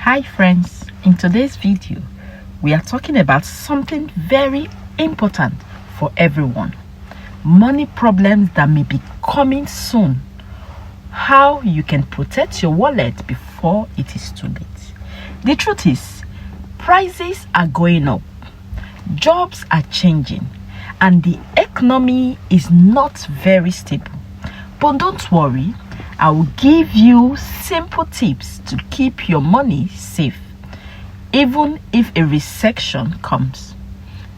Hi friends, in today's video we are talking about something very important for everyone. Money problems that may be coming soon. How you can protect your wallet before it is too late. The truth is, prices are going up, jobs are changing, and the economy is not very stable. But don't worry, I will give you simple tips to keep your money safe, even if a recession comes.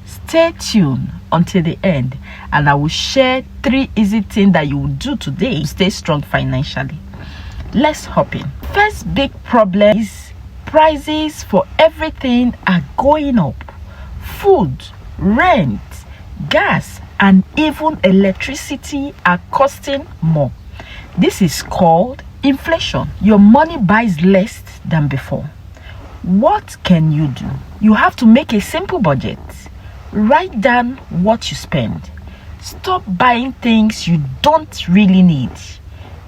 Stay tuned until the end, and I will share 3 easy things that you will do today to stay strong financially. Let's hop in. First big problem is prices for everything are going up. Food, rent, gas, and even electricity are costing more. This is called inflation. Your money buys less than before. What can you do? You have to make a simple budget. Write down what you spend. Stop buying things you don't really need.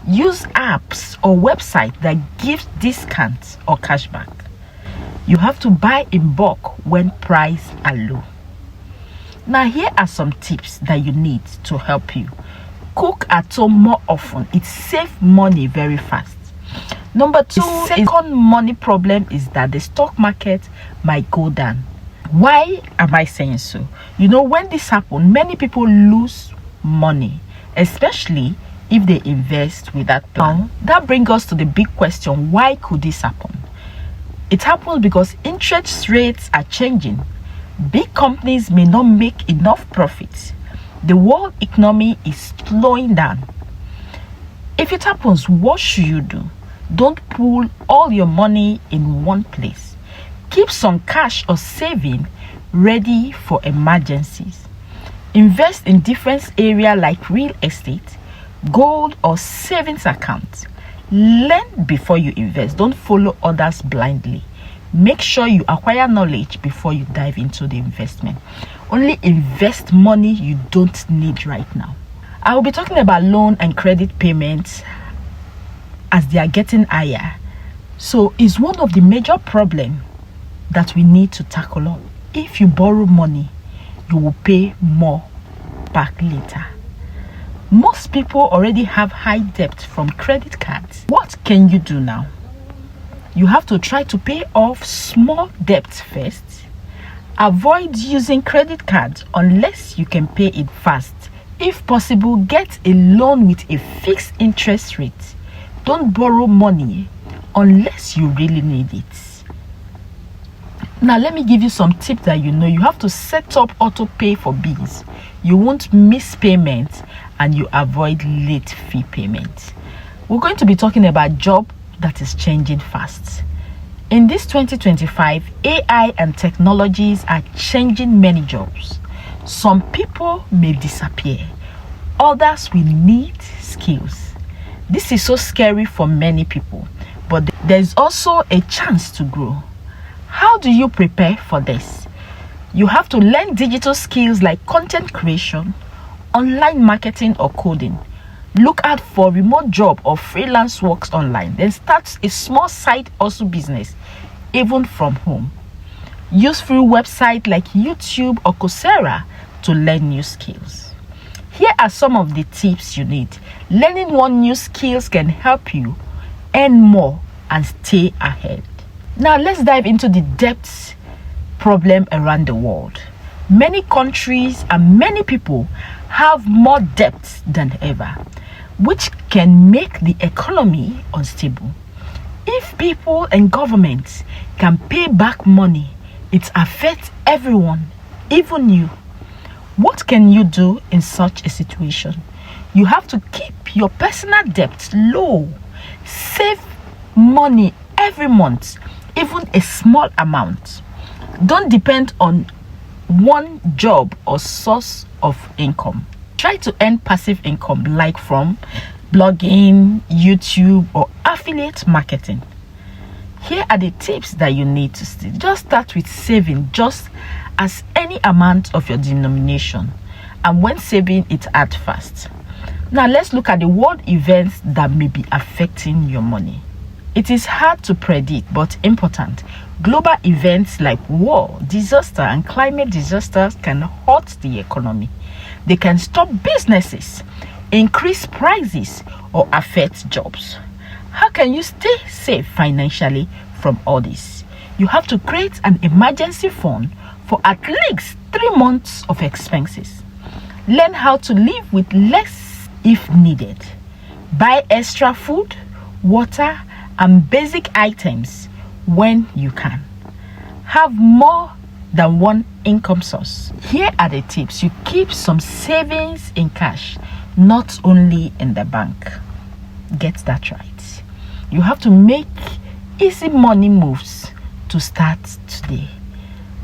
Use apps or websites that give discounts or cashback. You have to buy in bulk when prices are low. Now here are some tips that you need to help you. Cook at home more often. It saves money very fast. Number 2, the second money problem is that the stock market might go down. Why am I saying so? You know, when this happens, many people lose money, especially if they invest without plan. That brings us to the big question: why could this happen? It happens because interest rates are changing. Big companies may not make enough profits. The world economy is slowing down. If it happens, what should you do? Don't pool all your money in one place. Keep some cash or saving ready for emergencies. Invest in different areas like real estate, gold, or savings accounts. Learn before you invest. Don't follow others blindly. Make sure you acquire knowledge before you dive into the investment. Only invest money you don't need right now. I will be talking about loan and credit payments as they are getting higher. So it's one of the major problems that we need to tackle on. If you borrow money, you will pay more back later. Most people already have high debt from credit cards. What can you do now? You have to try to pay off small debts first. Avoid using credit cards unless you can pay it fast. If possible, get a loan with a fixed interest rate. Don't borrow money unless you really need it. Now let me give you some tips that you have to set up auto pay for bills. You won't miss payments and you avoid late fee payments. We're going to be talking about job that is changing fast. In this 2025, AI and technologies are changing many jobs. Some people may disappear. Others will need skills. This is so scary for many people, but there's also a chance to grow. How do you prepare for this? You have to learn digital skills like content creation, online marketing, or coding. Look out for remote job or freelance works online. Then start a small side hustle business, even from home. Use free websites like YouTube or Coursera to learn new skills. Here are some of the tips you need. Learning one new skills can help you earn more and stay ahead. Now let's dive into the debt problem around the world. Many countries and many people have more debt than ever, which can make the economy unstable. If people and governments can pay back money, it affects everyone, even you. What can you do in such a situation? You have to keep your personal debt low. Save money every month, even a small amount. Don't depend on one job or source of income. Try to earn passive income like from blogging, YouTube, or affiliate marketing. Here are the tips that you need to see. Just start with saving just as any amount of your denomination, and when saving, it adds fast. Now let's look at the world events that may be affecting your money. It is hard to predict but important. Global events like war, disaster, and climate disasters can hurt the economy. They can stop businesses, increase prices, or affect jobs. How can you stay safe financially from all this? You have to create an emergency fund for at least 3 months of expenses. Learn how to live with less if needed. Buy extra food, water, and basic items when you can. Have more than one income source. Here are the tips. You keep some savings in cash, not only in the bank. Get that right. You have to make easy money moves to start today.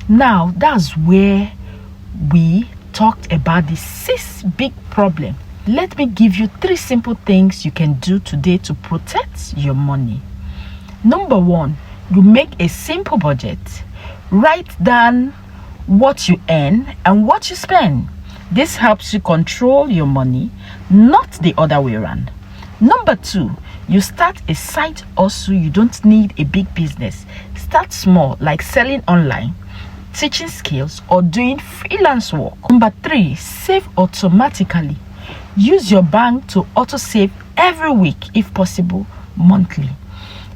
Now, that's where we talked about the 6 big problems. Let me give you 3 simple things you can do today to protect your money. Number 1, you make a simple budget. Write down what you earn and what you spend. This helps you control your money, not the other way around. Number 2, you start a side hustle. You don't need a big business. Start small, like selling online, teaching skills, or doing freelance work. Number 3, save automatically. Use your bank to auto save every week, if possible, monthly.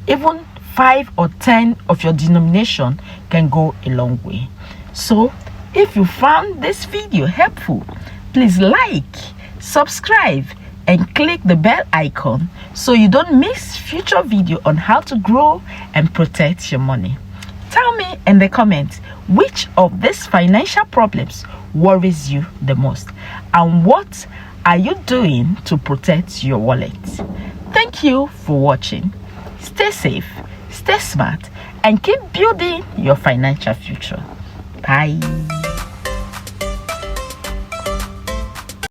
Even 5 or 10 of your denomination can go a long way. So, if you found this video helpful, please like, subscribe, and click the bell icon so you don't miss future video on how to grow and protect your money. Tell me in the comments which of these financial problems worries you the most, and what are you doing to protect your wallet? Thank you for watching. Stay safe, stay smart, and keep building your financial future. Bye.